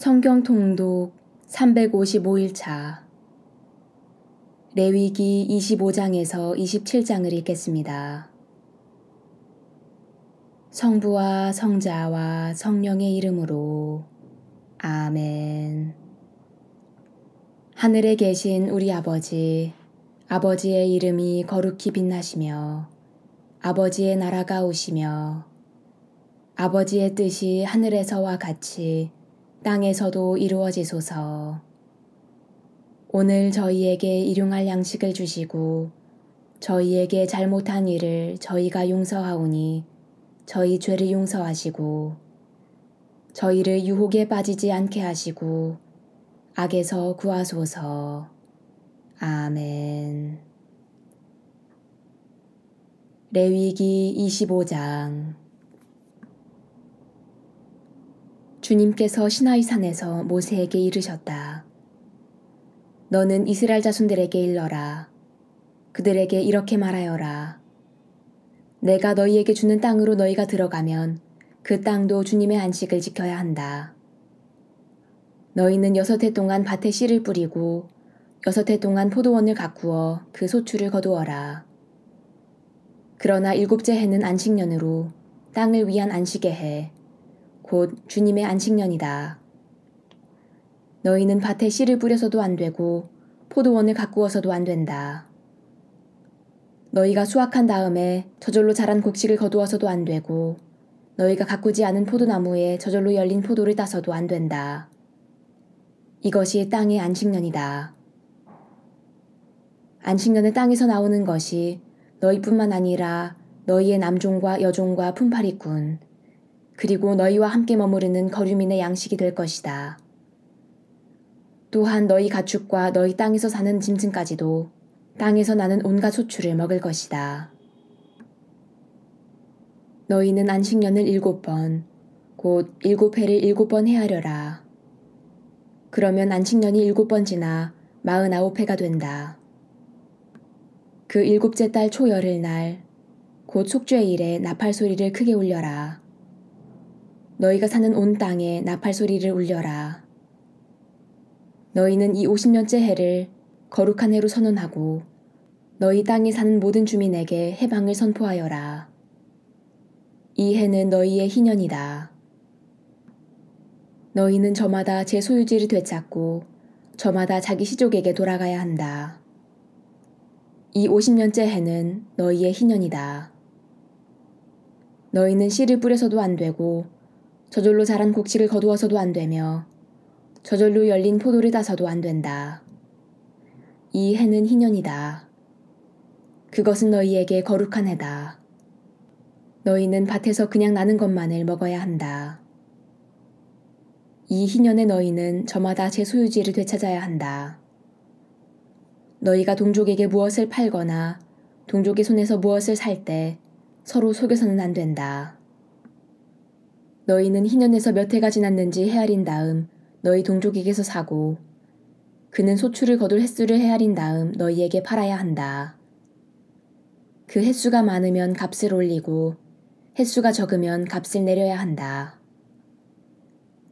성경 통독 355일차 레위기 25장에서 27장을 읽겠습니다. 성부와 성자와 성령의 이름으로 아멘. 하늘에 계신 우리 아버지, 아버지의 이름이 거룩히 빛나시며 아버지의 나라가 오시며 아버지의 뜻이 하늘에서와 같이 땅에서도 이루어지소서. 오늘 저희에게 일용할 양식을 주시고 저희에게 잘못한 일을 저희가 용서하오니 저희 죄를 용서하시고 저희를 유혹에 빠지지 않게 하시고 악에서 구하소서. 아멘. 레위기 25장. 주님께서 시나이산에서 모세에게 이르셨다. 너는 이스라엘 자손들에게 일러라. 그들에게 이렇게 말하여라. 내가 너희에게 주는 땅으로 너희가 들어가면 그 땅도 주님의 안식을 지켜야 한다. 너희는 6해 동안 밭에 씨를 뿌리고 6해 동안 포도원을 가꾸어 그 소출을 거두어라. 그러나 7째 해는 안식년으로 땅을 위한 안식의 해, 곧 주님의 안식년이다. 너희는 밭에 씨를 뿌려서도 안 되고 포도원을 가꾸어서도 안 된다. 너희가 수확한 다음에 저절로 자란 곡식을 거두어서도 안 되고 너희가 가꾸지 않은 포도나무에 저절로 열린 포도를 따서도 안 된다. 이것이 땅의 안식년이다. 안식년에 땅에서 나오는 것이 너희뿐만 아니라 너희의 남종과 여종과 품팔이꾼 그리고 너희와 함께 머무르는 거류민의 양식이 될 것이다. 또한 너희 가축과 너희 땅에서 사는 짐승까지도 땅에서 나는 온갖 소출을 먹을 것이다. 너희는 안식년을 7번, 곧 7회를 7번 헤아려라. 그러면 안식년이 7번 지나 49회가 된다. 그 7째 달 초열흘날, 곧 속죄일에 나팔 소리를 크게 울려라. 너희가 사는 온 땅에 나팔 소리를 울려라. 너희는 이 50년째 해를 거룩한 해로 선언하고 너희 땅에 사는 모든 주민에게 해방을 선포하여라. 이 해는 너희의 희년이다. 너희는 저마다 제 소유지를 되찾고 저마다 자기 시족에게 돌아가야 한다. 이 50년째 해는 너희의 희년이다. 너희는 씨를 뿌려서도 안 되고 저절로 자란 곡식을 거두어서도 안 되며 저절로 열린 포도를 따서도 안 된다. 이 해는 희년이다. 그것은 너희에게 거룩한 해다. 너희는 밭에서 그냥 나는 것만을 먹어야 한다. 이 희년에 너희는 저마다 제 소유지를 되찾아야 한다. 너희가 동족에게 무엇을 팔거나 동족의 손에서 무엇을 살 때 서로 속여서는 안 된다. 너희는 희년에서 몇 해가 지났는지 헤아린 다음 너희 동족에게서 사고 그는 소출을 거둘 횟수를 헤아린 다음 너희에게 팔아야 한다. 그 횟수가 많으면 값을 올리고 횟수가 적으면 값을 내려야 한다.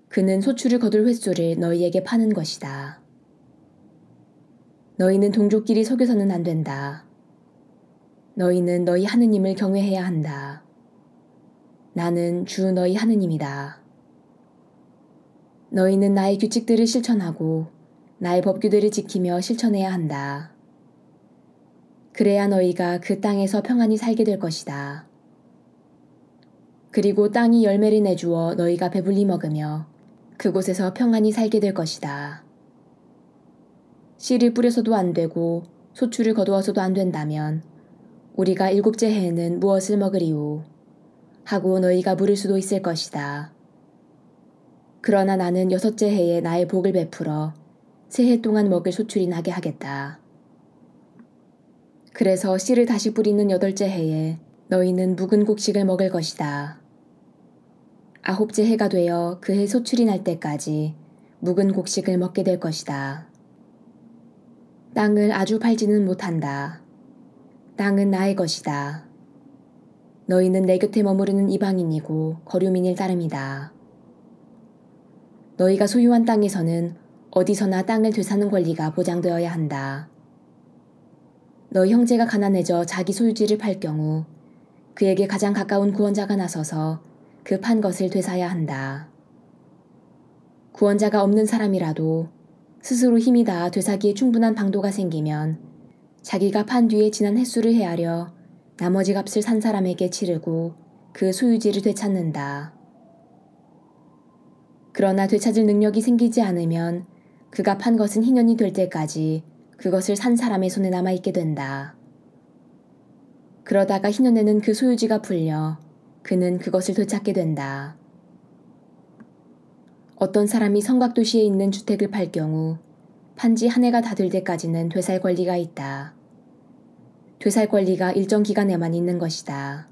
그는 소출을 거둘 횟수를 너희에게 파는 것이다. 너희는 동족끼리 속여서는 안 된다. 너희는 너희 하느님을 경외해야 한다. 나는 주 너희 하느님이다. 너희는 나의 규칙들을 실천하고 나의 법규들을 지키며 실천해야 한다. 그래야 너희가 그 땅에서 평안히 살게 될 것이다. 그리고 땅이 열매를 내주어 너희가 배불리 먹으며 그곳에서 평안히 살게 될 것이다. 씨를 뿌려서도 안 되고 소출을 거두어서도 안 된다면 우리가 7째 해에는 무엇을 먹으리오? 하고 너희가 물을 수도 있을 것이다. 그러나 나는 6째 해에 나의 복을 베풀어 새 해 동안 먹을 소출이 나게 하겠다. 그래서 씨를 다시 뿌리는 8째 해에 너희는 묵은 곡식을 먹을 것이다. 9째 해가 되어 그 해 소출이 날 때까지 묵은 곡식을 먹게 될 것이다. 땅을 아주 팔지는 못한다. 땅은 나의 것이다. 너희는 내 곁에 머무르는 이방인이고 거류민일 따름이다. 너희가 소유한 땅에서는 어디서나 땅을 되사는 권리가 보장되어야 한다. 너희 형제가 가난해져 자기 소유지를 팔 경우 그에게 가장 가까운 구원자가 나서서 그 판 것을 되사야 한다. 구원자가 없는 사람이라도 스스로 힘이 닿아 되사기에 충분한 방도가 생기면 자기가 판 뒤에 지난 횟수를 헤아려 나머지 값을 산 사람에게 치르고 그 소유지를 되찾는다. 그러나 되찾을 능력이 생기지 않으면 그가 판 것은 희년이 될 때까지 그것을 산 사람의 손에 남아있게 된다. 그러다가 희년에는 그 소유지가 풀려 그는 그것을 되찾게 된다. 어떤 사람이 성곽도시에 있는 주택을 팔 경우 판지 한 해가 다 될 때까지는 되살 권리가 있다. 되살 권리가 일정 기간에만 있는 것이다.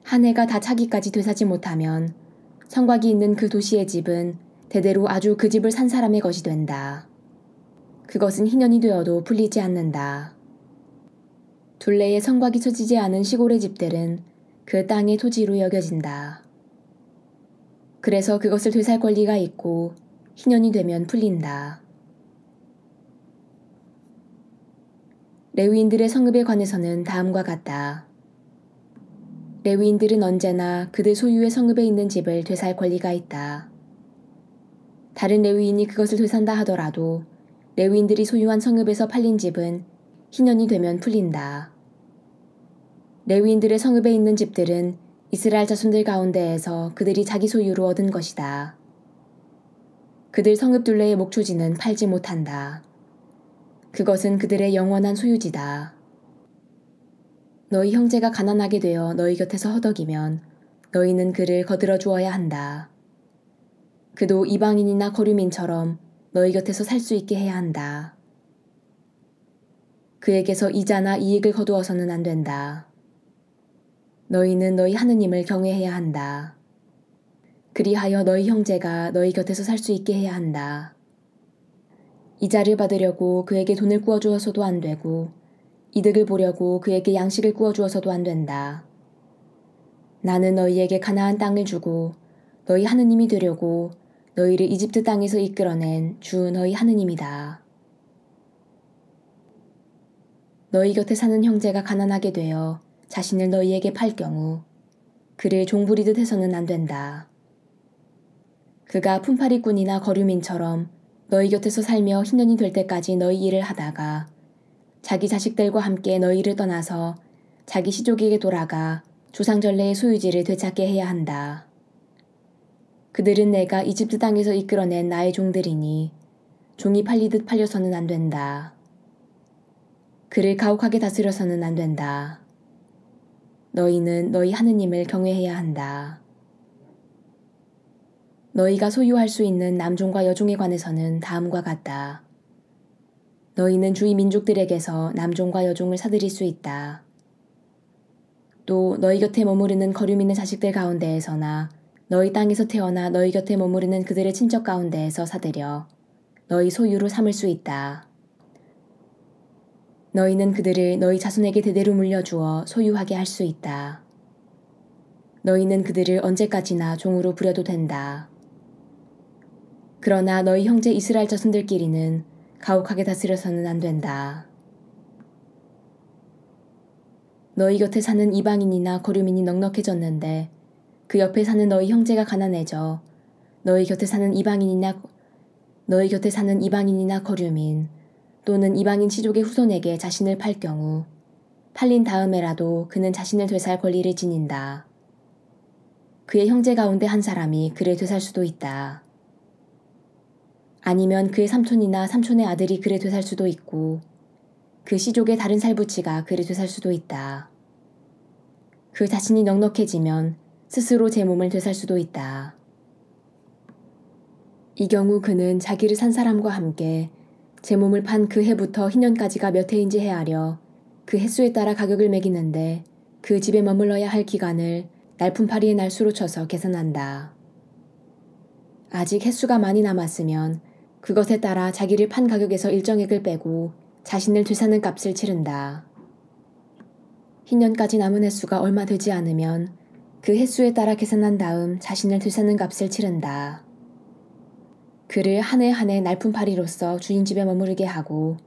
한 해가 다 차기까지 되사지 못하면 성곽이 있는 그 도시의 집은 대대로 아주 그 집을 산 사람의 것이 된다. 그것은 희년이 되어도 풀리지 않는다. 둘레에 성곽이 쳐지지 않은 시골의 집들은 그 땅의 토지로 여겨진다. 그래서 그것을 되살 권리가 있고 희년이 되면 풀린다. 레위인들의 성읍에 관해서는 다음과 같다. 레위인들은 언제나 그들 소유의 성읍에 있는 집을 되살 권리가 있다. 다른 레위인이 그것을 되산다 하더라도 레위인들이 소유한 성읍에서 팔린 집은 희년이 되면 풀린다. 레위인들의 성읍에 있는 집들은 이스라엘 자손들 가운데에서 그들이 자기 소유로 얻은 것이다. 그들 성읍 둘레의 목초지는 팔지 못한다. 그것은 그들의 영원한 소유지다. 너희 형제가 가난하게 되어 너희 곁에서 허덕이면 너희는 그를 거들어 주어야 한다. 그도 이방인이나 거류민처럼 너희 곁에서 살 수 있게 해야 한다. 그에게서 이자나 이익을 거두어서는 안 된다. 너희는 너희 하느님을 경외해야 한다. 그리하여 너희 형제가 너희 곁에서 살 수 있게 해야 한다. 이자를 받으려고 그에게 돈을 구워주어서도 안 되고 이득을 보려고 그에게 양식을 구워주어서도 안 된다. 나는 너희에게 가나안 땅을 주고 너희 하느님이 되려고 너희를 이집트 땅에서 이끌어낸 주 너희 하느님이다. 너희 곁에 사는 형제가 가난하게 되어 자신을 너희에게 팔 경우 그를 종부리듯 해서는 안 된다. 그가 품팔이꾼이나 거류민처럼 너희 곁에서 살며 희년이 될 때까지 너희 일을 하다가 자기 자식들과 함께 너희를 떠나서 자기 시족에게 돌아가 조상전례의 소유지를 되찾게 해야 한다. 그들은 내가 이집트 땅에서 이끌어낸 나의 종들이니 종이 팔리듯 팔려서는 안 된다. 그를 가혹하게 다스려서는 안 된다. 너희는 너희 하느님을 경외해야 한다. 너희가 소유할 수 있는 남종과 여종에 관해서는 다음과 같다. 너희는 주위 민족들에게서 남종과 여종을 사들일 수 있다. 또 너희 곁에 머무르는 거류민의 자식들 가운데에서나 너희 땅에서 태어나 너희 곁에 머무르는 그들의 친척 가운데에서 사들여 너희 소유로 삼을 수 있다. 너희는 그들을 너희 자손에게 대대로 물려주어 소유하게 할 수 있다. 너희는 그들을 언제까지나 종으로 부려도 된다. 그러나 너희 형제 이스라엘 자손들끼리는 가혹하게 다스려서는 안 된다. 너희 곁에 사는 이방인이나 거류민이 넉넉해졌는데 그 옆에 사는 너희 형제가 가난해져 너희 곁에 사는 이방인이나 거류민 또는 이방인 시족의 후손에게 자신을 팔 경우 팔린 다음에라도 그는 자신을 되살 권리를 지닌다. 그의 형제 가운데 한 사람이 그를 되살 수도 있다. 아니면 그의 삼촌이나 삼촌의 아들이 그를 되살 수도 있고 그 시족의 다른 살부치가 그를 되살 수도 있다. 그 자신이 넉넉해지면 스스로 제 몸을 되살 수도 있다. 이 경우 그는 자기를 산 사람과 함께 제 몸을 판 그 해부터 희년까지가 몇 해인지 헤아려 그 횟수에 따라 가격을 매기는데 그 집에 머물러야 할 기간을 날품팔이의 날수로 쳐서 계산한다. 아직 횟수가 많이 남았으면 그것에 따라 자기를 판 가격에서 일정액을 빼고 자신을 되사는 값을 치른다. 희년까지 남은 횟수가 얼마 되지 않으면 그 횟수에 따라 계산한 다음 자신을 되사는 값을 치른다. 그를 한 해 한 해 날품팔이로서 주인 집에 머무르게 하고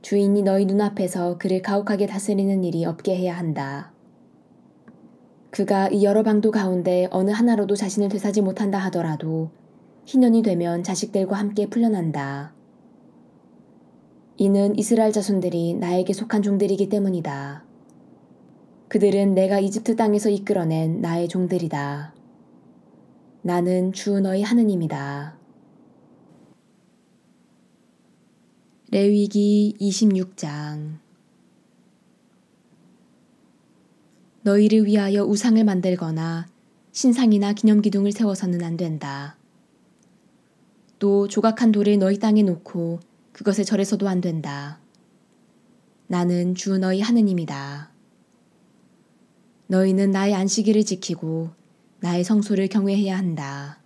주인이 너희 눈앞에서 그를 가혹하게 다스리는 일이 없게 해야 한다. 그가 이 여러 방도 가운데 어느 하나로도 자신을 되사지 못한다 하더라도 희년이 되면 자식들과 함께 풀려난다. 이는 이스라엘 자손들이 나에게 속한 종들이기 때문이다. 그들은 내가 이집트 땅에서 이끌어낸 나의 종들이다. 나는 주 너희 하느님이다. 레위기 26장. 너희를 위하여 우상을 만들거나 신상이나 기념기둥을 세워서는 안 된다. 또 조각한 돌을 너희 땅에 놓고 그것에 절해서도 안 된다. 나는 주 너희 하느님이다. 너희는 나의 안식일을 지키고 나의 성소를 경외해야 한다.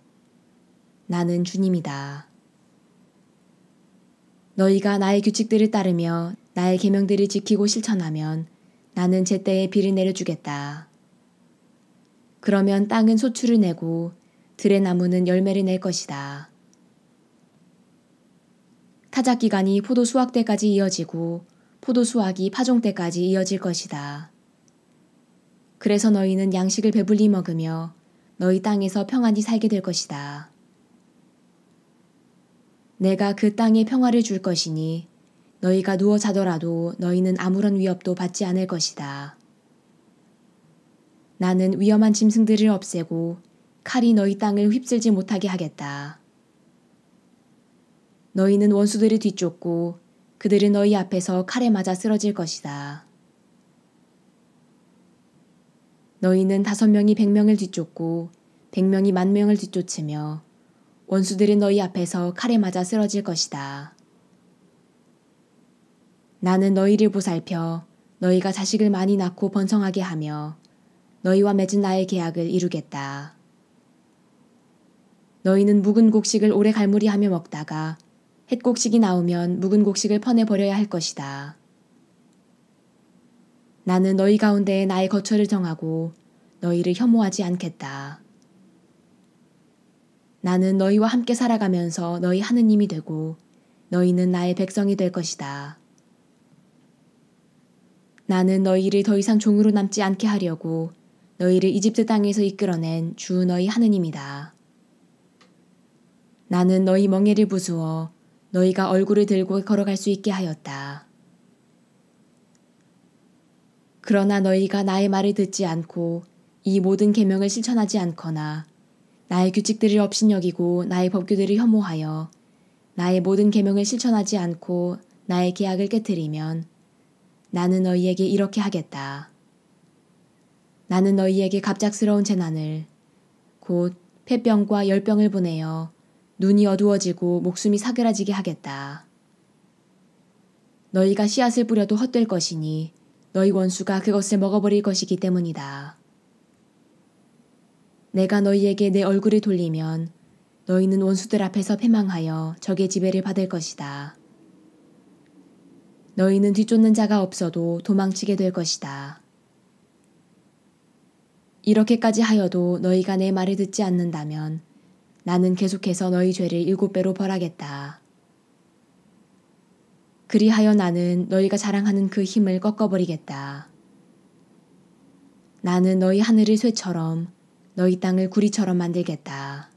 나는 주님이다. 너희가 나의 규칙들을 따르며 나의 계명들을 지키고 실천하면 나는 제때에 비를 내려주겠다. 그러면 땅은 소출을 내고 들의 나무는 열매를 낼 것이다. 타작 기간이 포도 수확 때까지 이어지고 포도 수확이 파종 때까지 이어질 것이다. 그래서 너희는 양식을 배불리 먹으며 너희 땅에서 평안히 살게 될 것이다. 내가 그 땅에 평화를 줄 것이니 너희가 누워 자더라도 너희는 아무런 위협도 받지 않을 것이다. 나는 위험한 짐승들을 없애고 칼이 너희 땅을 휩쓸지 못하게 하겠다. 너희는 원수들을 뒤쫓고 그들은 너희 앞에서 칼에 맞아 쓰러질 것이다. 너희는 5명이 100명을 뒤쫓고 100명이 10,000명을 뒤쫓으며 원수들은 너희 앞에서 칼에 맞아 쓰러질 것이다. 나는 너희를 보살펴 너희가 자식을 많이 낳고 번성하게 하며 너희와 맺은 나의 계약을 이루겠다. 너희는 묵은 곡식을 오래 갈무리하며 먹다가 햇곡식이 나오면 묵은 곡식을 퍼내버려야 할 것이다. 나는 너희 가운데에 나의 거처를 정하고 너희를 혐오하지 않겠다. 나는 너희와 함께 살아가면서 너희 하느님이 되고 너희는 나의 백성이 될 것이다. 나는 너희를 더 이상 종으로 남지 않게 하려고 너희를 이집트 땅에서 이끌어낸 주 너희 하느님이다. 나는 너희 멍에를 부수어 너희가 얼굴을 들고 걸어갈 수 있게 하였다. 그러나 너희가 나의 말을 듣지 않고 이 모든 계명을 실천하지 않거나 나의 규칙들을 업신여기고 나의 법규들을 혐오하여 나의 모든 계명을 실천하지 않고 나의 계약을 깨뜨리면 나는 너희에게 이렇게 하겠다. 나는 너희에게 갑작스러운 재난을 곧 폐병과 열병을 보내어 눈이 어두워지고 목숨이 사그라지게 하겠다. 너희가 씨앗을 뿌려도 헛될 것이니 너희 원수가 그것을 먹어버릴 것이기 때문이다. 내가 너희에게 내 얼굴을 돌리면 너희는 원수들 앞에서 패망하여 적의 지배를 받을 것이다. 너희는 뒤쫓는 자가 없어도 도망치게 될 것이다. 이렇게까지 하여도 너희가 내 말을 듣지 않는다면 나는 계속해서 너희 죄를 7배로 벌하겠다. 그리하여 나는 너희가 자랑하는 그 힘을 꺾어버리겠다. 나는 너희 하늘을 쇠처럼 너희 땅을 구리처럼 만들겠다.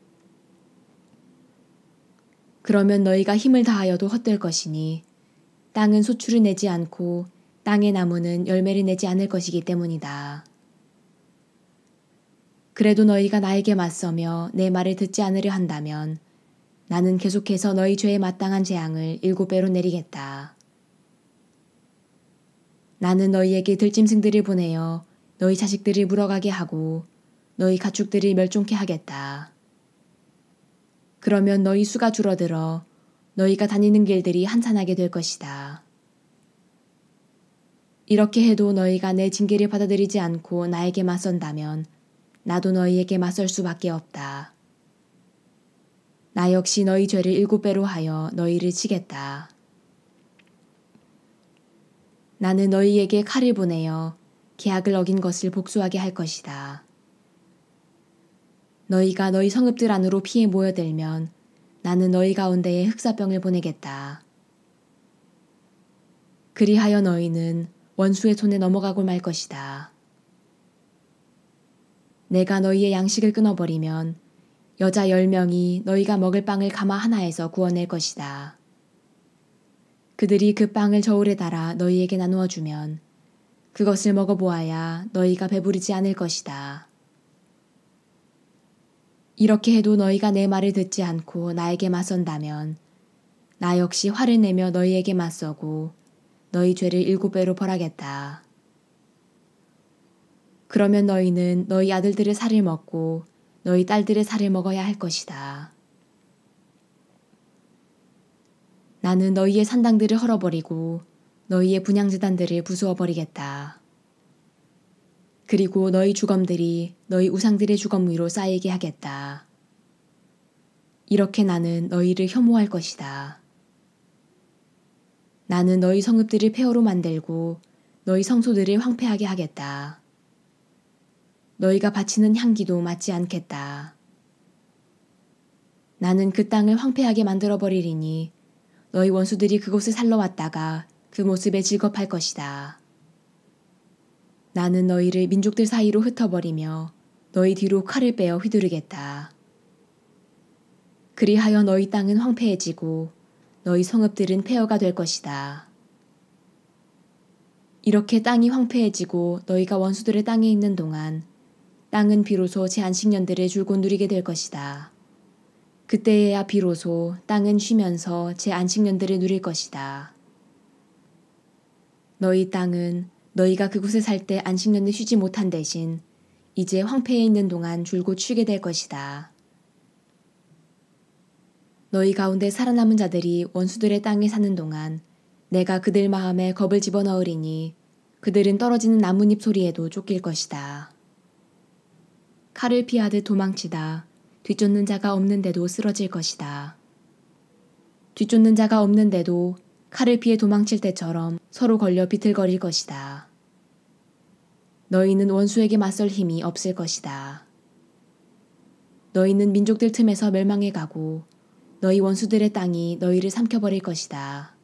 그러면 너희가 힘을 다하여도 헛될 것이니 땅은 소출을 내지 않고 땅의 나무는 열매를 내지 않을 것이기 때문이다. 그래도 너희가 나에게 맞서며 내 말을 듣지 않으려 한다면 나는 계속해서 너희 죄에 마땅한 재앙을 7배로 내리겠다. 나는 너희에게 들짐승들을 보내어 너희 자식들을 물어가게 하고 너희 가축들을 멸종케 하겠다. 그러면 너희 수가 줄어들어 너희가 다니는 길들이 한산하게 될 것이다. 이렇게 해도 너희가 내 징계를 받아들이지 않고 나에게 맞선다면 나도 너희에게 맞설 수밖에 없다. 나 역시 너희 죄를 7배로 하여 너희를 치겠다. 나는 너희에게 칼을 보내어 계약을 어긴 것을 복수하게 할 것이다. 너희가 너희 성읍들 안으로 피해 모여들면 나는 너희 가운데에 흑사병을 보내겠다. 그리하여 너희는 원수의 손에 넘어가고 말 것이다. 내가 너희의 양식을 끊어버리면 여자 10명이 너희가 먹을 빵을 가마 하나에서 구워낼 것이다. 그들이 그 빵을 저울에 달아 너희에게 나누어 주면 그것을 먹어보아야 너희가 배부르지 않을 것이다. 이렇게 해도 너희가 내 말을 듣지 않고 나에게 맞선다면 나 역시 화를 내며 너희에게 맞서고 너희 죄를 7배로 벌하겠다. 그러면 너희는 너희 아들들의 살을 먹고 너희 딸들의 살을 먹어야 할 것이다. 나는 너희의 산당들을 헐어버리고 너희의 분향제단들을 부수어버리겠다. 그리고 너희 주검들이 너희 우상들의 주검 위로 쌓이게 하겠다. 이렇게 나는 너희를 혐오할 것이다. 나는 너희 성읍들을 폐허로 만들고 너희 성소들을 황폐하게 하겠다. 너희가 바치는 향기도 맞지 않겠다. 나는 그 땅을 황폐하게 만들어버리리니 너희 원수들이 그곳을 살러 왔다가 그 모습에 즐겁할 것이다. 나는 너희를 민족들 사이로 흩어버리며 너희 뒤로 칼을 빼어 휘두르겠다. 그리하여 너희 땅은 황폐해지고 너희 성읍들은 폐허가 될 것이다. 이렇게 땅이 황폐해지고 너희가 원수들의 땅에 있는 동안 땅은 비로소 제 안식년들을 줄곧 누리게 될 것이다. 그때에야 비로소 땅은 쉬면서 제 안식년들을 누릴 것이다. 너희 땅은 너희가 그곳에 살 때 안식년을 쉬지 못한 대신 이제 황폐해 있는 동안 줄곧 쉬게 될 것이다. 너희 가운데 살아남은 자들이 원수들의 땅에 사는 동안 내가 그들 마음에 겁을 집어넣으리니 그들은 떨어지는 나뭇잎 소리에도 쫓길 것이다. 칼을 피하듯 도망치다 뒤쫓는 자가 없는데도 쓰러질 것이다. 뒤쫓는 자가 없는데도 칼을 피해 도망칠 때처럼 서로 걸려 비틀거릴 것이다. 너희는 원수에게 맞설 힘이 없을 것이다. 너희는 민족들 틈에서 멸망해 가고 너희 원수들의 땅이 너희를 삼켜버릴 것이다.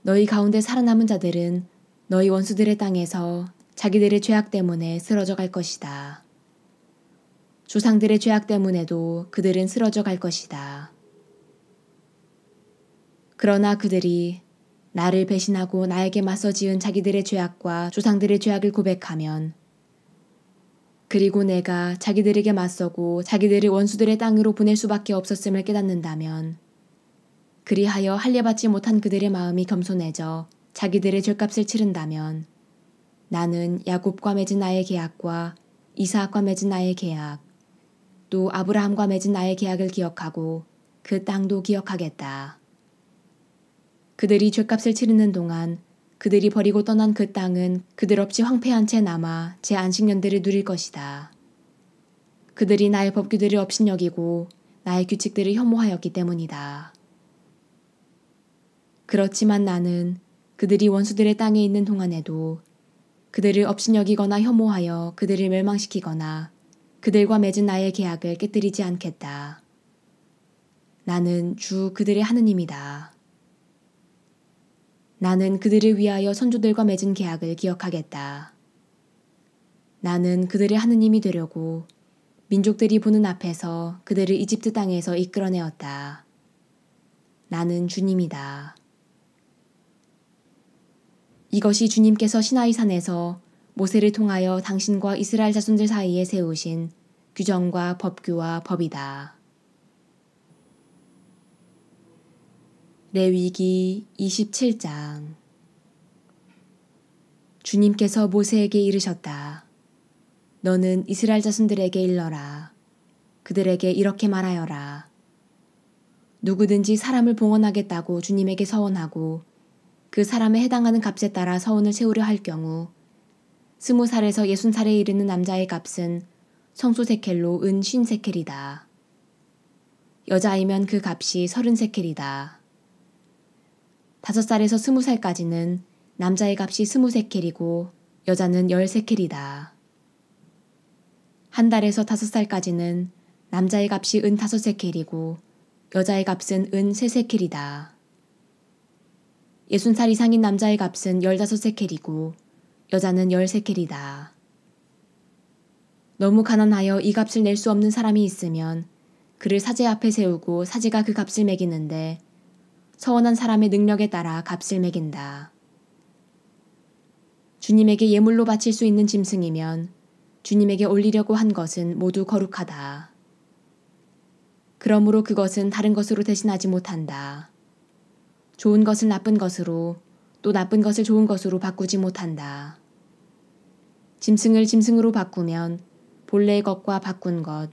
너희 가운데 살아남은 자들은 너희 원수들의 땅에서 자기들의 죄악 때문에 쓰러져 갈 것이다. 조상들의 죄악 때문에도 그들은 쓰러져 갈 것이다. 그러나 그들이 나를 배신하고 나에게 맞서 지은 자기들의 죄악과 조상들의 죄악을 고백하면 그리고 내가 자기들에게 맞서고 자기들을 원수들의 땅으로 보낼 수밖에 없었음을 깨닫는다면 그리하여 할례받지 못한 그들의 마음이 겸손해져 자기들의 죗값을 치른다면 나는 야곱과 맺은 나의 계약과 이삭과 맺은 나의 계약 또 아브라함과 맺은 나의 계약을 기억하고 그 땅도 기억하겠다. 그들이 죗값을 치르는 동안 그들이 버리고 떠난 그 땅은 그들 없이 황폐한 채 남아 제 안식년들을 누릴 것이다. 그들이 나의 법규들을 업신여기고 나의 규칙들을 혐오하였기 때문이다. 그렇지만 나는 그들이 원수들의 땅에 있는 동안에도 그들을 업신여기거나 혐오하여 그들을 멸망시키거나 그들과 맺은 나의 계약을 깨뜨리지 않겠다. 나는 주 그들의 하느님이다. 나는 그들을 위하여 선조들과 맺은 계약을 기억하겠다. 나는 그들의 하느님이 되려고 민족들이 보는 앞에서 그들을 이집트 땅에서 이끌어내었다. 나는 주님이다. 이것이 주님께서 시나이 산에서 모세를 통하여 당신과 이스라엘 자손들 사이에 세우신 규정과 법규와 법이다. 레위기 27장. 주님께서 모세에게 이르셨다. 너는 이스라엘 자손들에게 일러라. 그들에게 이렇게 말하여라. 누구든지 사람을 봉헌하겠다고 주님에게 서원하고 그 사람에 해당하는 값에 따라 서원을 세우려 할 경우 20살에서 60살에 이르는 남자의 값은 성소세켈로 은 50세켈이다. 여자이면 그 값이 30세켈이다. 5살에서 20살까지는 남자의 값이 20세켈이고 여자는 10세켈이다. 한 달에서 5살까지는 남자의 값이 은 5세켈이고 여자의 값은 은 3세켈이다. 60살 이상인 남자의 값은 15세켈이고 여자는 10세켈이다. 너무 가난하여 이 값을 낼 수 없는 사람이 있으면 그를 사제 앞에 세우고 사제가 그 값을 매기는데 서원한 사람의 능력에 따라 값을 매긴다. 주님에게 예물로 바칠 수 있는 짐승이면 주님에게 올리려고 한 것은 모두 거룩하다. 그러므로 그것은 다른 것으로 대신하지 못한다. 좋은 것을 나쁜 것으로 또 나쁜 것을 좋은 것으로 바꾸지 못한다. 짐승을 짐승으로 바꾸면 본래의 것과 바꾼 것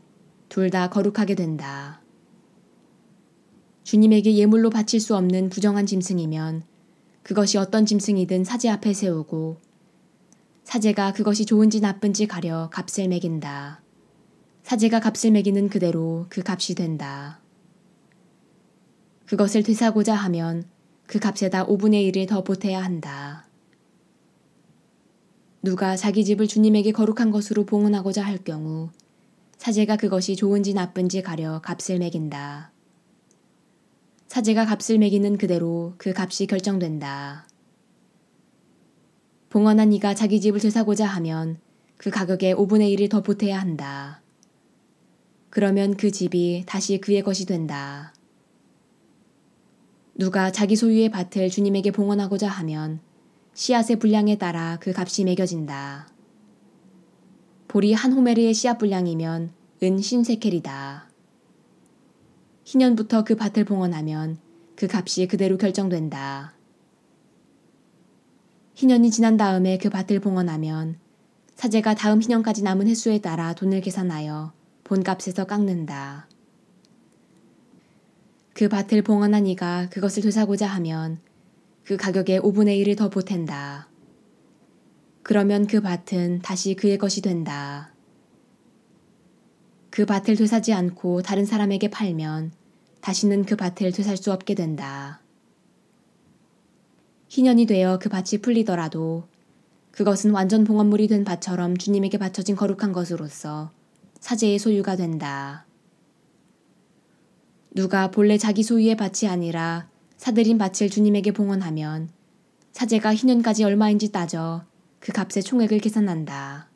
둘 다 거룩하게 된다. 주님에게 예물로 바칠 수 없는 부정한 짐승이면 그것이 어떤 짐승이든 사제 앞에 세우고 사제가 그것이 좋은지 나쁜지 가려 값을 매긴다. 사제가 값을 매기는 그대로 그 값이 된다. 그것을 되사고자 하면 그 값에다 5분의 1을 더 보태야 한다. 누가 자기 집을 주님에게 거룩한 것으로 봉헌하고자 할 경우 사제가 그것이 좋은지 나쁜지 가려 값을 매긴다. 사제가 값을 매기는 그대로 그 값이 결정된다. 봉헌한 이가 자기 집을 되사고자 하면 그 가격의 5분의 1을 더 보태야 한다. 그러면 그 집이 다시 그의 것이 된다. 누가 자기 소유의 밭을 주님에게 봉헌하고자 하면 씨앗의 분량에 따라 그 값이 매겨진다. 볼이 한 호메르의 씨앗 분량이면 은 50세켈이다. 희년부터 그 밭을 봉헌하면 그 값이 그대로 결정된다. 희년이 지난 다음에 그 밭을 봉헌하면 사제가 다음 희년까지 남은 횟수에 따라 돈을 계산하여 본값에서 깎는다. 그 밭을 봉헌한 이가 그것을 되사고자 하면 그 가격의 5분의 1을 더 보탠다. 그러면 그 밭은 다시 그의 것이 된다. 그 밭을 되사지 않고 다른 사람에게 팔면 다시는 그 밭을 되살 수 없게 된다. 희년이 되어 그 밭이 풀리더라도 그것은 완전 봉헌물이 된 밭처럼 주님에게 바쳐진 거룩한 것으로서 사제의 소유가 된다. 누가 본래 자기 소유의 밭이 아니라 사들인 밭을 주님에게 봉헌하면 사제가 희년까지 얼마인지 따져 그 값의 총액을 계산한다.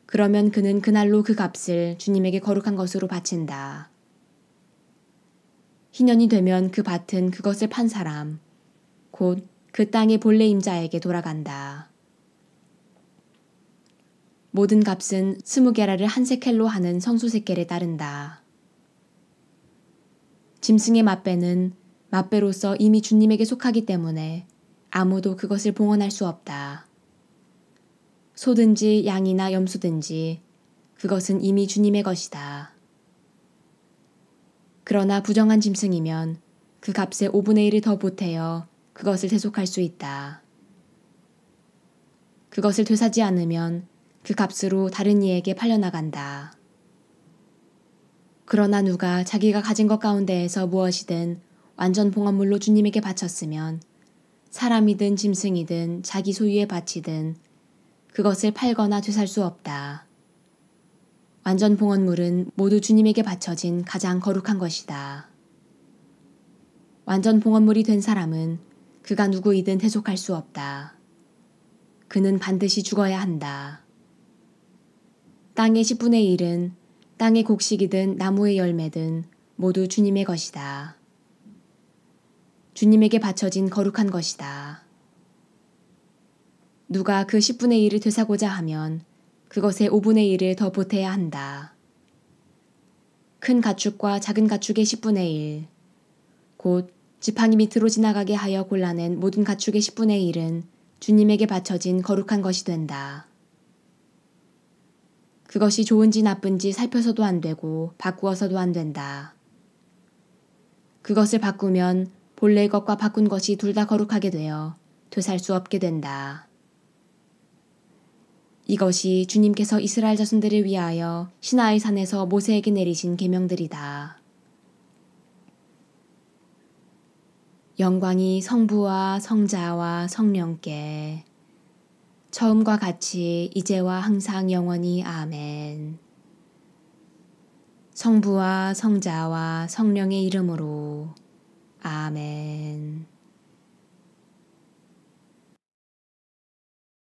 그러면 그는 그날로 그 값을 주님에게 거룩한 것으로 바친다. 희년이 되면 그 밭은 그것을 판 사람, 곧 그 땅의 본래 임자에게 돌아간다. 모든 값은 20게라를 한 세켈로 하는 성소세켈에 따른다. 짐승의 맛배는 맛배로서 이미 주님에게 속하기 때문에 아무도 그것을 봉헌할 수 없다. 소든지 양이나 염소든지 그것은 이미 주님의 것이다. 그러나 부정한 짐승이면 그 값의 5분의 1을 더 보태어 그것을 대속할 수 있다. 그것을 되사지 않으면 그 값으로 다른 이에게 팔려나간다. 그러나 누가 자기가 가진 것 가운데에서 무엇이든 완전 봉헌물로 주님에게 바쳤으면 사람이든 짐승이든 자기 소유의 밭이든 그것을 팔거나 되살 수 없다. 완전 봉헌물은 모두 주님에게 바쳐진 가장 거룩한 것이다. 완전 봉헌물이 된 사람은 그가 누구이든 대속할 수 없다. 그는 반드시 죽어야 한다. 땅의 10분의 1은 땅의 곡식이든 나무의 열매든 모두 주님의 것이다. 주님에게 바쳐진 거룩한 것이다. 누가 그 10분의 1을 되사고자 하면 그것의 5분의 1을 더 보태야 한다. 큰 가축과 작은 가축의 10분의 1, 곧 지팡이 밑으로 지나가게 하여 골라낸 모든 가축의 10분의 1은 주님에게 바쳐진 거룩한 것이 된다. 그것이 좋은지 나쁜지 살펴서도 안 되고 바꾸어서도 안 된다. 그것을 바꾸면 본래의 것과 바꾼 것이 둘 다 거룩하게 되어 되살 수 없게 된다. 이것이 주님께서 이스라엘 자손들을 위하여 시나이 산에서 모세에게 내리신 계명들이다. 영광이 성부와 성자와 성령께 처음과 같이 이제와 항상 영원히 아멘. 성부와 성자와 성령의 이름으로. 아멘.